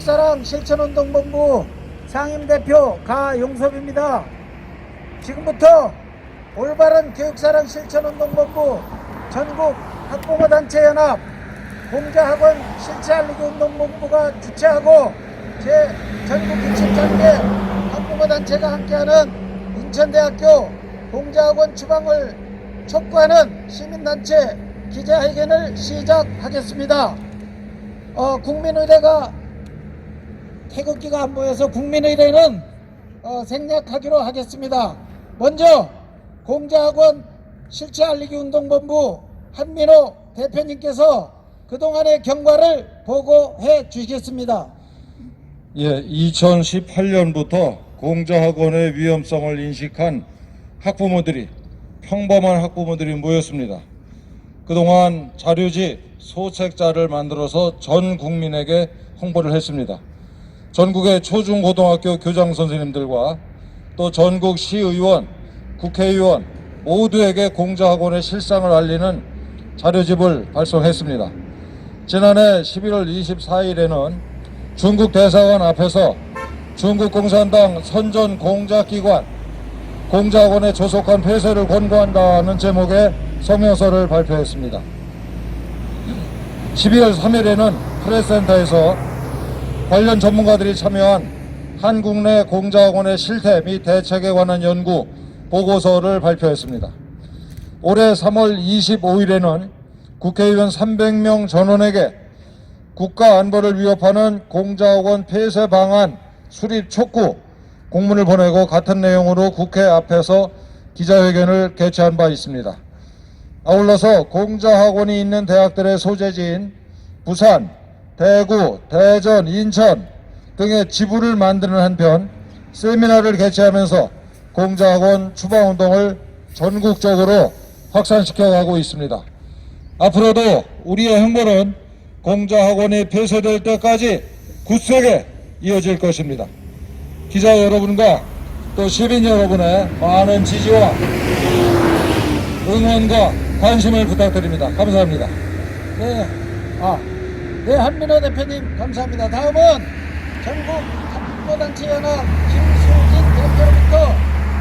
교육사랑 실천운동본부 상임대표 가용섭입니다. 지금부터 올바른 교육사랑 실천운동본부 전국 학부모단체연합 공자학원 실체알리기운동본부가 주최하고 전국 67개 학부모단체가 함께하는 인천대학교 공자학원 추방을 촉구하는 시민단체 기자회견을 시작하겠습니다. 국민의례가 태극기가 안 보여서 국민의례는 생략하기로 하겠습니다. 먼저 공자학원 실체알리기운동본부 한민호 대표님께서 그동안의 경과를 보고해 주시겠습니다. 2018년부터 공자학원의 위험성을 인식한 학부모들이, 평범한 학부모들이 모였습니다. 그동안 자료지, 소책자를 만들어서 전 국민에게 홍보를 했습니다. 전국의 초중고등학교 교장 선생님들과 또 전국 시의원, 국회의원 모두에게 공자학원의 실상을 알리는 자료집을 발송했습니다. 지난해 11월 24일에는 중국 대사관 앞에서 중국 공산당 선전 공자기관 공자학원에 조속한 폐쇄를 권고한다는 제목의 성명서를 발표했습니다. 12월 3일에는 프레스센터에서 관련 전문가들이 참여한 한국 내 공자학원의 실태 및 대책에 관한 연구 보고서를 발표했습니다. 올해 3월 25일에는 국회의원 300명 전원에게 국가 안보를 위협하는 공자학원 폐쇄 방안 수립 촉구 공문을 보내고 같은 내용으로 국회 앞에서 기자회견을 개최한 바 있습니다. 아울러서 공자학원이 있는 대학들의 소재지인 부산, 대구, 대전, 인천 등의 지부를 만드는 한편 세미나를 개최하면서 공자학원 추방운동을 전국적으로 확산시켜가고 있습니다. 앞으로도 우리의 행보는 공자학원이 폐쇄될 때까지 굳세게 이어질 것입니다. 기자 여러분과 또 시민 여러분의 많은 지지와 응원과 관심을 부탁드립니다. 감사합니다. 네, 한민호 대표님 감사합니다. 다음은 전국 학부모단체연합 김수진 대표로부터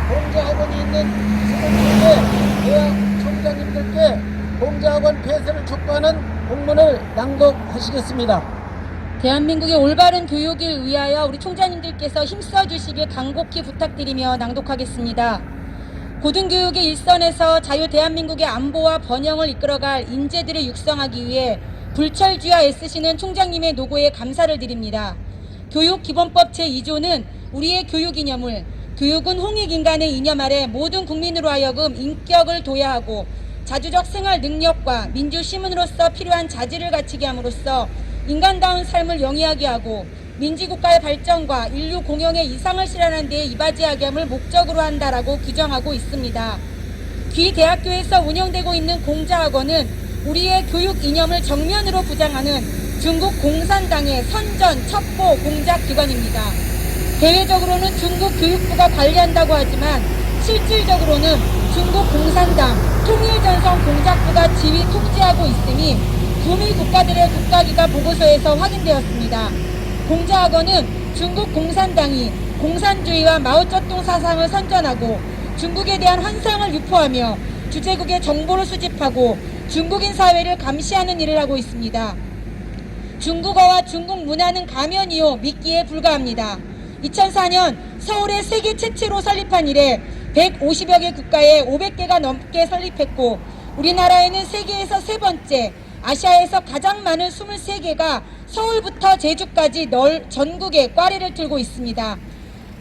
공자학원이 있는 23개 대학 총장님들께 공자학원 폐쇄를 촉구하는 공문을 낭독하시겠습니다. 대한민국의 올바른 교육을 위하여 우리 총장님들께서 힘써 주시길 간곡히 부탁드리며 낭독하겠습니다. 고등교육의 일선에서 자유 대한민국의 안보와 번영을 이끌어갈 인재들을 육성하기 위해 불철주야 애쓰시는 총장님의 노고에 감사를 드립니다. 교육기본법 제2조는 우리의 교육 이념을 교육은 홍익인간의 이념 아래 모든 국민으로 하여금 인격을 도야하고 자주적 생활 능력과 민주시민으로서 필요한 자질을 갖추게 함으로써 인간다운 삶을 영위하게 하고 민주국가의 발전과 인류 공영의 이상을 실현하는 데에 이바지하게 함을 목적으로 한다라고 규정하고 있습니다. 귀 대학교에서 운영되고 있는 공자학원은 우리의 교육 이념을 정면으로 부장하는 중국 공산당의 선전 첩보 공작기관입니다. 대외적으로는 중국 교육부가 관리한다고 하지만 실질적으로는 중국 공산당 통일전선 공작부가 지휘 통제하고 있음이 구미 국가들의 국가기가 보고서에서 확인되었습니다. 공자학원은 중국 공산당이 공산주의와 마오쩌둥 사상을 선전하고 중국에 대한 환상을 유포하며 주재국의 정보를 수집하고 중국인 사회를 감시하는 일을 하고 있습니다. 중국어와 중국 문화는 가면이요 미끼에 불과합니다. 2004년 서울에 세계 최초로 설립한 이래 150여 개 국가에 500개가 넘게 설립했고 우리나라에는 세계에서 세 번째, 아시아에서 가장 많은 23개가 서울부터 제주까지 전국에 꽈리를 틀고 있습니다.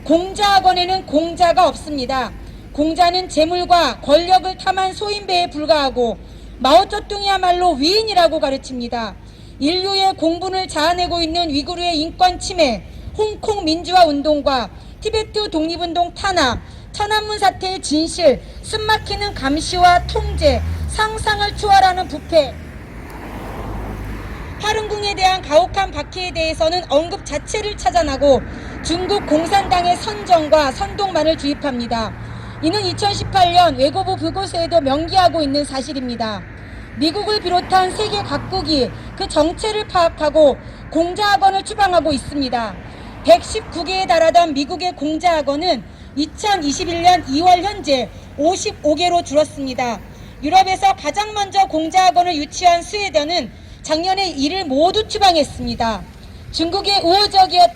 공자학원에는 공자가 없습니다. 공자는 재물과 권력을 탐한 소인배에 불과하고 마오쩌둥이야말로 위인이라고 가르칩니다. 인류의 공분을 자아내고 있는 위구르의 인권 침해, 홍콩 민주화 운동과 티베트 독립운동 탄압, 천안문 사태의 진실, 숨막히는 감시와 통제, 상상을 초월하는 부패, 파룬궁에 대한 가혹한 박해에 대해서는 언급 자체를 차단하고 중국 공산당의 선정과 선동만을 주입합니다. 이는 2018년 외교부 보고서에도 명기하고 있는 사실입니다. 미국을 비롯한 세계 각국이 그 정체를 파악하고 공자학원을 추방하고 있습니다. 119개에 달하던 미국의 공자학원은 2021년 2월 현재 55개로 줄었습니다. 유럽에서 가장 먼저 공자학원을 유치한 스웨덴은 작년에 이를 모두 추방했습니다. 중국의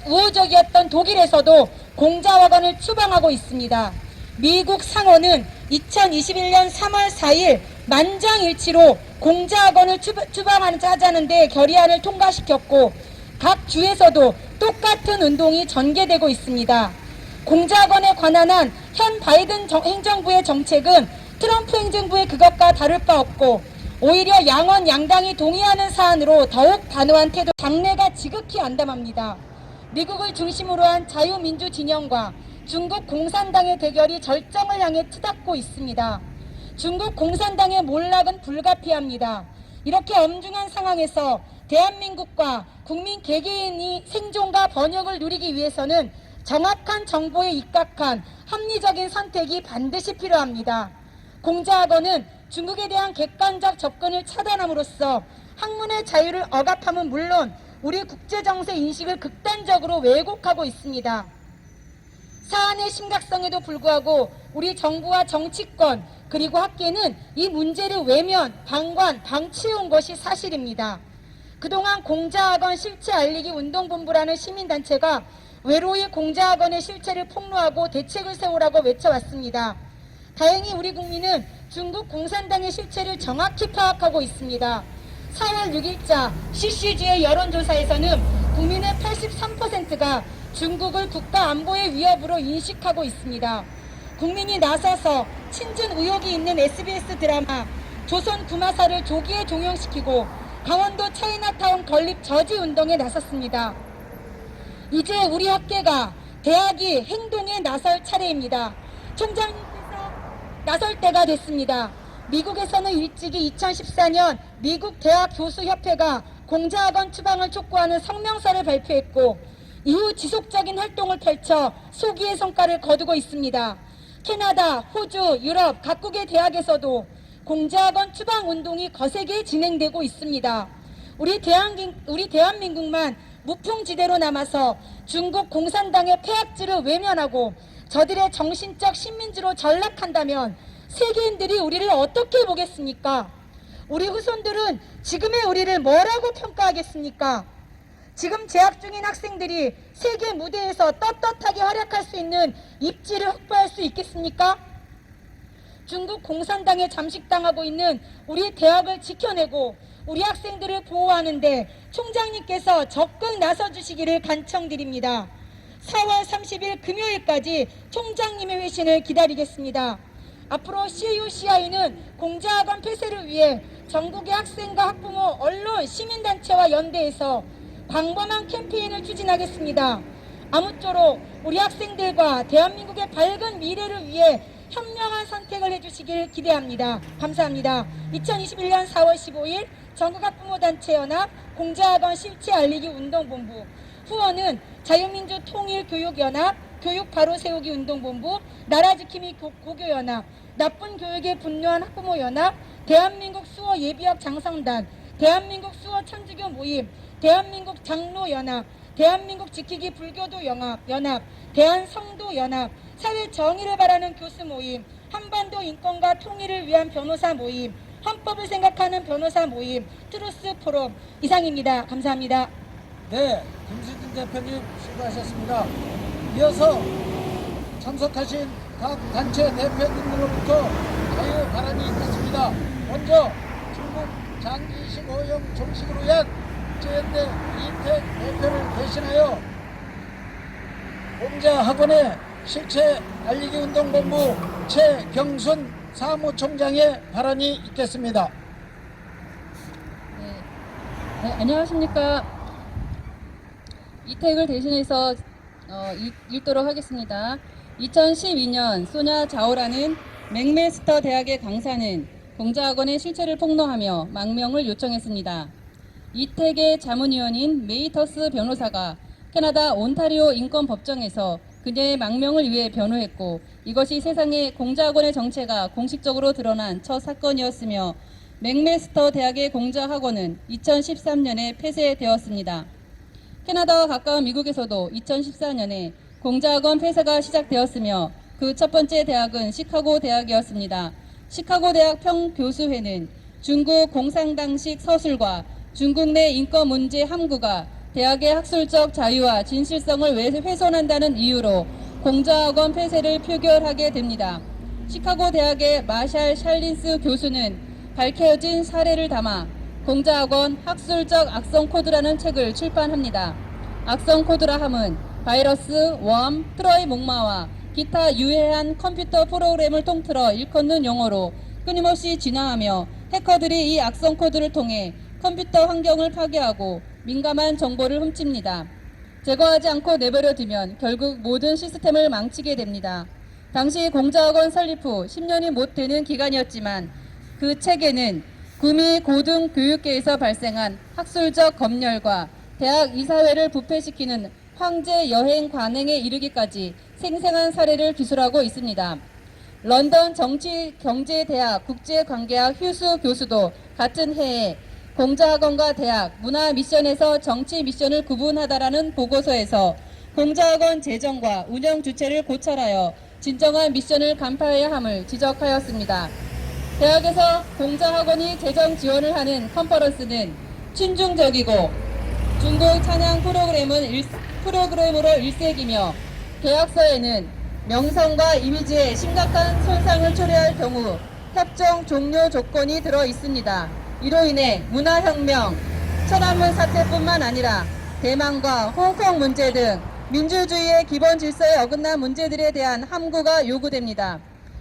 우호적이었던 독일에서도 공자학원을 추방하고 있습니다. 미국 상원은 2021년 3월 4일 만장일치로 공자학원을 추방하자는 데 결의안을 통과시켰고 각 주에서도 똑같은 운동이 전개되고 있습니다. 공자학원에 관한 한 현 바이든 행정부의 정책은 트럼프 행정부의 그것과 다를 바 없고 오히려 양원 양당이 동의하는 사안으로 더욱 단호한 태도, 당내가 지극히 안담합니다. 미국을 중심으로 한 자유민주 진영과 중국 공산당의 대결이 절정을 향해 치닫고 있습니다. 중국 공산당의 몰락은 불가피합니다. 이렇게 엄중한 상황에서 대한민국과 국민 개개인이 생존과 번영을 누리기 위해서는 정확한 정보에 입각한 합리적인 선택이 반드시 필요합니다. 공자학원은 중국에 대한 객관적 접근을 차단함으로써 학문의 자유를 억압함은 물론 우리 국제정세 인식을 극단적으로 왜곡하고 있습니다. 사안의 심각성에도 불구하고 우리 정부와 정치권 그리고 학계는 이 문제를 외면, 방관, 방치해온 것이 사실입니다. 그동안 공자학원 실체 알리기 운동본부라는 시민단체가 외로이 공자학원의 실체를 폭로하고 대책을 세우라고 외쳐왔습니다. 다행히 우리 국민은 중국 공산당의 실체를 정확히 파악하고 있습니다. 4월 6일자 CCG의 여론조사에서는 국민의 83%가 중국을 국가 안보의 위협으로 인식하고 있습니다. 국민이 나서서 친중 의혹이 있는 SBS 드라마 조선 구마사를 조기에 종영시키고 강원도 차이나타운 건립 저지 운동에 나섰습니다. 이제 우리 학계가 대학이 행동에 나설 차례입니다. 총장님께서 나설 때가 됐습니다. 미국에서는 일찍이 2014년 미국 대학교수협회가 공자학원 추방을 촉구하는 성명서를 발표했고 이후 지속적인 활동을 펼쳐 소기의 성과를 거두고 있습니다. 캐나다, 호주, 유럽 각국의 대학에서도 공자학원 추방 운동이 거세게 진행되고 있습니다. 우리 대한민국만 무풍지대로 남아서 중국 공산당의 폐악질을 외면하고 저들의 정신적 식민지로 전락한다면 세계인들이 우리를 어떻게 보겠습니까? 우리 후손들은 지금의 우리를 뭐라고 평가하겠습니까? 지금 재학 중인 학생들이 세계 무대에서 떳떳하게 활약할 수 있는 입지를 확보할 수 있겠습니까? 중국 공산당에 잠식당하고 있는 우리 대학을 지켜내고 우리 학생들을 보호하는데 총장님께서 적극 나서주시기를 간청드립니다. 4월 30일 금요일까지 총장님의 회신을 기다리겠습니다. 앞으로 CUCI는 공자학원 폐쇄를 위해 전국의 학생과 학부모, 언론, 시민단체와 연대해서 광범한 캠페인을 추진하겠습니다. 아무쪼록 우리 학생들과 대한민국의 밝은 미래를 위해 현명한 선택을 해주시길 기대합니다. 감사합니다. 2021년 4월 15일 전국학부모단체연합 공자학원 실체 알리기 운동본부, 후원은 자유민주통일교육연합 교육바로세우기 운동본부, 나라지킴이 고교연합, 나쁜 교육에 분노한 학부모연합, 대한민국 수어 예비역 장성단, 대한민국 수어 천주교 모임, 대한민국 장로연합, 대한민국 지키기 불교도 연합, 대한성도연합, 사회 정의를 바라는 교수 모임, 한반도 인권과 통일을 위한 변호사 모임, 헌법을 생각하는 변호사 모임, 트루스 포럼. 이상입니다. 감사합니다. 네, 김수진 대표님 수고하셨습니다. 이어서 참석하신 각 단체 대표님들로부터 자유 발언이 있겠습니다. 먼저 중국 장기식 오염 종식을 위한 국제연대 이택 대표를 대신하여 공자학원의 실체 알리기 운동본부 최경순 사무총장의 발언이 있겠습니다. 네, 안녕하십니까. 이택을 대신해서 읽도록 하겠습니다. 2012년 소냐 자오라는 맥메스터 대학의 강사는 공자학원의 실체를 폭로하며 망명을 요청했습니다. 이택의 자문위원인 메이터스 변호사가 캐나다 온타리오 인권법정에서 그녀의 망명을 위해 변호했고, 이것이 세상에 공자학원의 정체가 공식적으로 드러난 첫 사건이었으며 맥메스터 대학의 공자학원은 2013년에 폐쇄되었습니다. 캐나다와 가까운 미국에서도 2014년에 공자학원 폐쇄가 시작되었으며 그 첫 번째 대학은 시카고 대학이었습니다. 시카고 대학 평교수회는 중국 공산당식 서술과 중국 내 인권 문제 함구가 대학의 학술적 자유와 진실성을 훼손한다는 이유로 공자학원 폐쇄를 표결하게 됩니다. 시카고 대학의 마샬 샬린스 교수는 밝혀진 사례를 담아 공자학원 학술적 악성 코드라는 책을 출판합니다. 악성 코드라 함은 바이러스, 웜, 트로이 목마와 기타 유해한 컴퓨터 프로그램을 통틀어 일컫는 용어로 끊임없이 진화하며 해커들이 이 악성 코드를 통해 컴퓨터 환경을 파괴하고 민감한 정보를 훔칩니다. 제거하지 않고 내버려 두면 결국 모든 시스템을 망치게 됩니다. 당시 공자학원 설립 후 10년이 못 되는 기간이었지만 그 책에는 구미 고등교육계에서 발생한 학술적 검열과 대학 이사회를 부패시키는 황제 여행 관행에 이르기까지 생생한 사례를 기술하고 있습니다. 런던 정치경제대학 국제관계학 휴수 교수도 같은 해에 공자학원과 대학 문화 미션에서 정치 미션을 구분하다라는 보고서에서 공자학원 재정과 운영 주체를 고찰하여 진정한 미션을 간파해야 함을 지적하였습니다. 대학에서 공자학원이 재정 지원을 하는 컨퍼런스는 친중적이고 중국 찬양 프로그램으로 일색이며 계약서에는 명성과 이미지에 심각한 손상을 초래할 경우 협정 종료 조건이 들어 있습니다. 이로 인해 문화혁명, 천안문 사태뿐만 아니라 대만과 홍콩 문제 등 민주주의의 기본 질서에 어긋난 문제들에 대한 함구가 요구됩니다.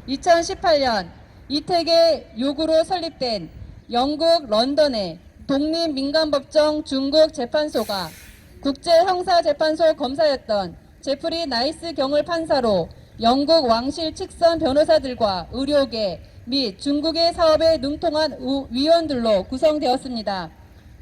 2018년 이택의 요구로 설립된 영국 런던의 독립민간법정 중국 재판소가 국제형사재판소 검사였던 제프리 나이스 경을 판사로 영국 왕실 측선 변호사들과 의료계 및 중국의 사업에 능통한 위원들로 구성되었습니다.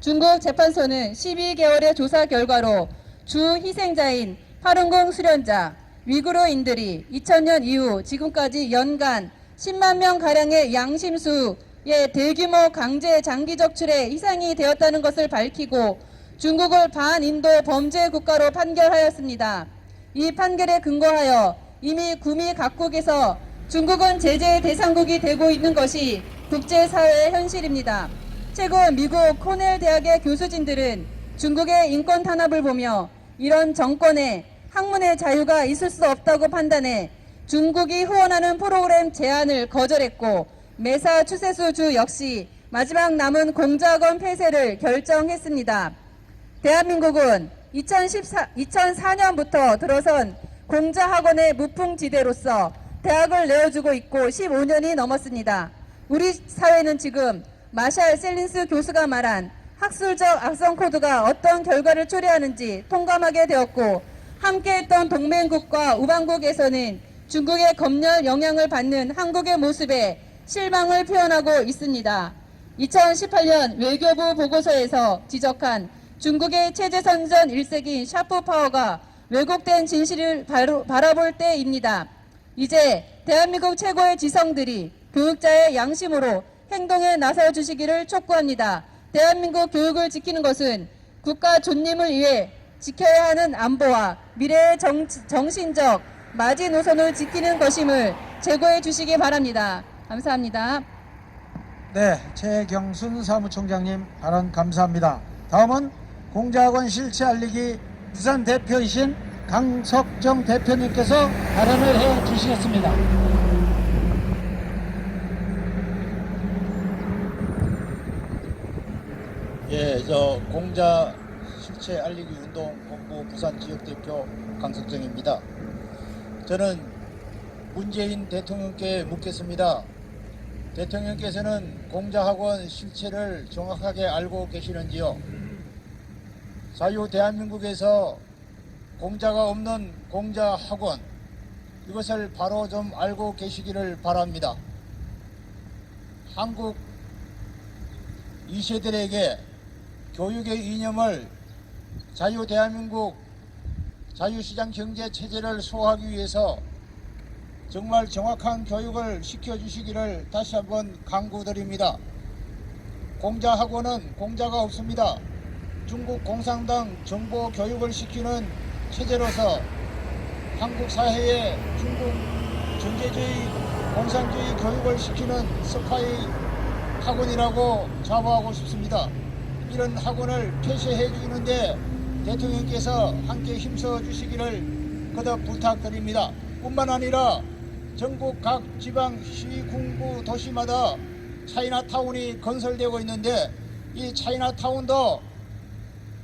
중국 재판소는 12개월의 조사 결과로 주 희생자인 파룬궁 수련자, 위구르인들이 2000년 이후 지금까지 연간 10만 명가량의 양심수의 대규모 강제 장기 적출에 희생이 되었다는 것을 밝히고 중국을 반인도 범죄 국가로 판결하였습니다. 이 판결에 근거하여 이미 구미 각국에서 중국은 제재의 대상국이 되고 있는 것이 국제사회의 현실입니다. 최근 미국 코넬 대학의 교수진들은 중국의 인권 탄압을 보며 이런 정권에 학문의 자유가 있을 수 없다고 판단해 중국이 후원하는 프로그램 제안을 거절했고 매사추세츠 주 역시 마지막 남은 공자학원 폐쇄를 결정했습니다. 대한민국은 2004년부터 들어선 공자학원의 무풍지대로서 대학을 내어주고 있고 15년이 넘었습니다. 우리 사회는 지금 마샬 셀린스 교수가 말한 학술적 악성 코드가 어떤 결과를 초래하는지 통감하게 되었고 함께했던 동맹국과 우방국에서는 중국의 검열 영향을 받는 한국의 모습에 실망을 표현하고 있습니다. 2018년 외교부 보고서에서 지적한 중국의 체제선전 일색인 샤프파워가 왜곡된 진실을 바라볼 때입니다. 이제 대한민국 최고의 지성들이 교육자의 양심으로 행동에 나서 주시기를 촉구합니다. 대한민국 교육을 지키는 것은 국가 존립을 위해 지켜야 하는 안보와 미래의 정신적 마지노선을 지키는 것임을 제고해 주시기 바랍니다. 감사합니다. 네, 최경순 사무총장님 발언 감사합니다. 다음은 공자학원 실체 알리기 부산 대표이신 강석정 대표님께서 발언을 해 주시겠습니다. 예, 저 공자 실체 알리기 운동 본부 부산 지역 대표 강석정입니다. 저는 문재인 대통령께 묻겠습니다. 대통령께서는 공자학원 실체를 정확하게 알고 계시는지요? 자유 대한민국에서 공자가 없는 공자학원, 이것을 바로 좀 알고 계시기를 바랍니다. 한국 2세들에게 교육의 이념을 자유 대한민국 자유시장 경제 체제를 소화하기 위해서 정말 정확한 교육을 시켜주시기를 다시 한번 강구드립니다. 공자학원은 공자가 없습니다. 중국 공산당 정보 교육을 시키는 체제로서 한국 사회에 중국 전제주의 공산주의 교육을 시키는 스파이 학원이라고 자부하고 싶습니다. 이런 학원을 폐쇄해 주는데 대통령께서 함께 힘써 주시기를 거듭 부탁드립니다. 뿐만 아니라 전국 각 지방 시군구 도시마다 차이나타운이 건설되고 있는데 이 차이나타운도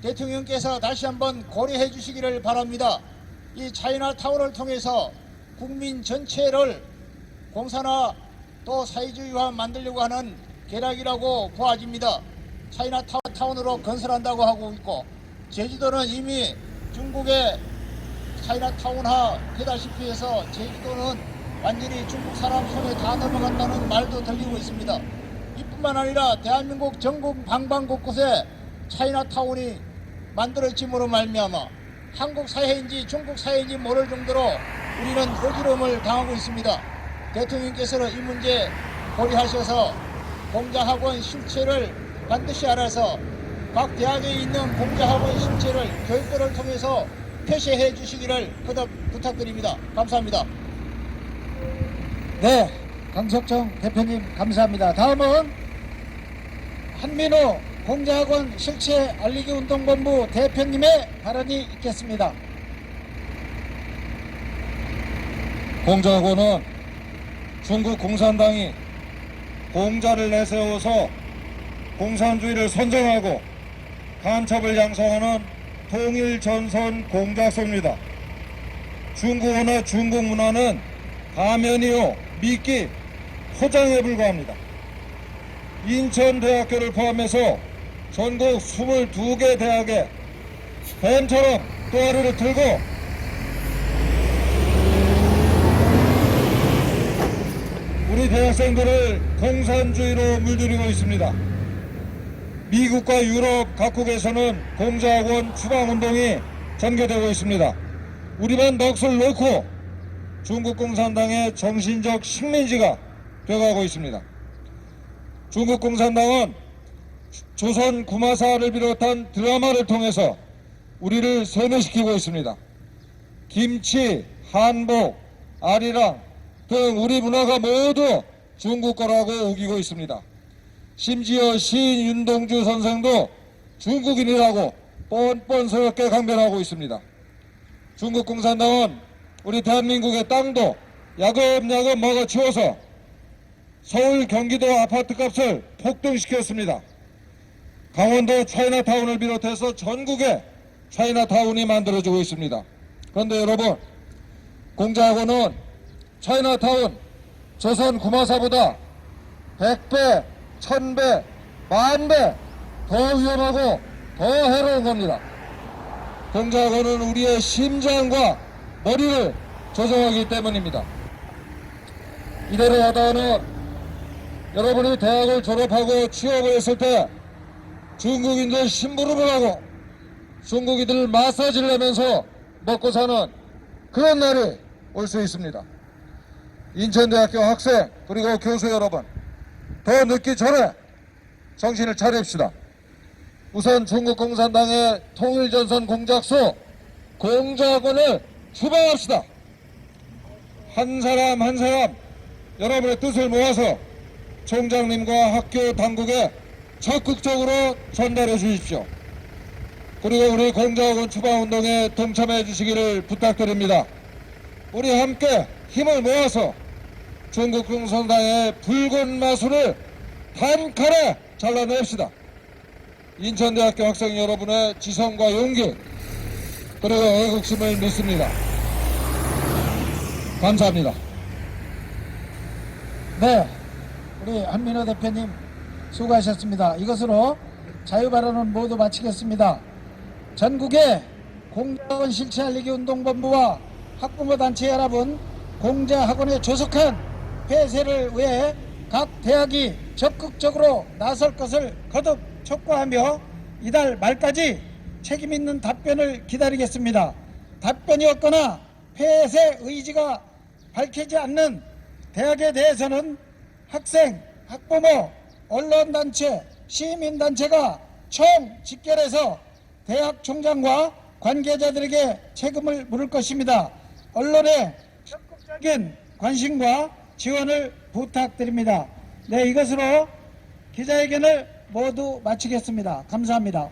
대통령께서 다시 한번 고려해 주시기를 바랍니다. 이 차이나타운을 통해서 국민 전체를 공산화 또 사회주의화 만들려고 하는 계략이라고 보아집니다. 차이나타운으로 건설한다고 하고 있고 제주도는 이미 중국의 차이나타운화 되다시피 해서 제주도는 완전히 중국 사람 손에 다 넘어간다는 말도 들리고 있습니다. 이뿐만 아니라 대한민국 전국 방방곳곳에 차이나타운이 만들어짐으로 말미암아 한국 사회인지 중국 사회인지 모를 정도로 우리는 어지러움을 당하고 있습니다. 대통령께서는 이 문제 고려하셔서 공자학원 실체를 반드시 알아서 각 대학에 있는 공자학원 실체를 교육부를 통해서 폐쇄해 주시기를 거듭 부탁드립니다. 감사합니다. 네, 강석정 대표님 감사합니다. 다음은 한민호 공자학원 실체 알리기 운동본부 대표님의 발언이 있겠습니다. 공자학원은 중국 공산당이 공자를 내세워서 공산주의를 선정하고 간첩을 양성하는 통일전선 공작소입니다. 중국어나 중국 문화는 가면이요 미끼, 포장에 불과합니다. 인천대학교를 포함해서 전국 22개 대학에 뱀처럼 또아리를 틀고 우리 대학생들을 공산주의로 물들이고 있습니다. 미국과 유럽 각국에서는 공자학원 추방운동이 전개되고 있습니다. 우리만 넋을 놓고 중국 공산당의 정신적 식민지가 되어가고 있습니다. 중국 공산당은 조선 구마사를 비롯한 드라마를 통해서 우리를 세뇌시키고 있습니다. 김치, 한복, 아리랑 등 우리 문화가 모두 중국 거라고 우기고 있습니다. 심지어 시인 윤동주 선생도 중국인이라고 뻔뻔스럽게 강변하고 있습니다. 중국 공산당은 우리 대한민국의 땅도 야금야금 먹어치워서 서울 경기도 아파트값을 폭등시켰습니다. 강원도 차이나타운을 비롯해서 전국에 차이나타운이 만들어지고 있습니다. 그런데 여러분, 공자학원은 차이나타운, 조선 구마사보다 100배, 1000배, 10,000배 더 위험하고 더 해로운 겁니다. 공자학원은 우리의 심장과 머리를 조성하기 때문입니다. 이대로 하다가는 여러분이 대학을 졸업하고 취업을 했을 때 중국인들 심부름을 하고 중국인들 마사지를 하면서 먹고 사는 그런 날이 올 수 있습니다. 인천대학교 학생 그리고 교수 여러분, 더 늦기 전에 정신을 차립시다. 우선 중국 공산당의 통일전선 공작소 공자학원을 추방합시다. 한 사람 한 사람 여러분의 뜻을 모아서 총장님과 학교 당국에 적극적으로 전달해 주십시오. 그리고 우리 공자학원 추방운동에 동참해 주시기를 부탁드립니다. 우리 함께 힘을 모아서 중국 공산당의 붉은 마술을 단칼에 잘라냅시다. 인천대학교 학생 여러분의 지성과 용기 그리고 애국심을 믿습니다. 감사합니다. 네, 우리 한민호 대표님 수고하셨습니다. 이것으로 자유발언은 모두 마치겠습니다. 전국의 공자학원 실체 알리기 운동본부와 학부모 단체 여러분, 공자학원의 조속한 폐쇄를 위해 각 대학이 적극적으로 나설 것을 거듭 촉구하며 이달 말까지 책임 있는 답변을 기다리겠습니다. 답변이 없거나 폐쇄 의지가 밝히지 않는 대학에 대해서는 학생, 학부모, 언론단체, 시민단체가 총 집결해서 대학 총장과 관계자들에게 책임을 물을 것입니다. 언론의 적극적인 관심과 지원을 부탁드립니다. 네, 이것으로 기자회견을 모두 마치겠습니다. 감사합니다.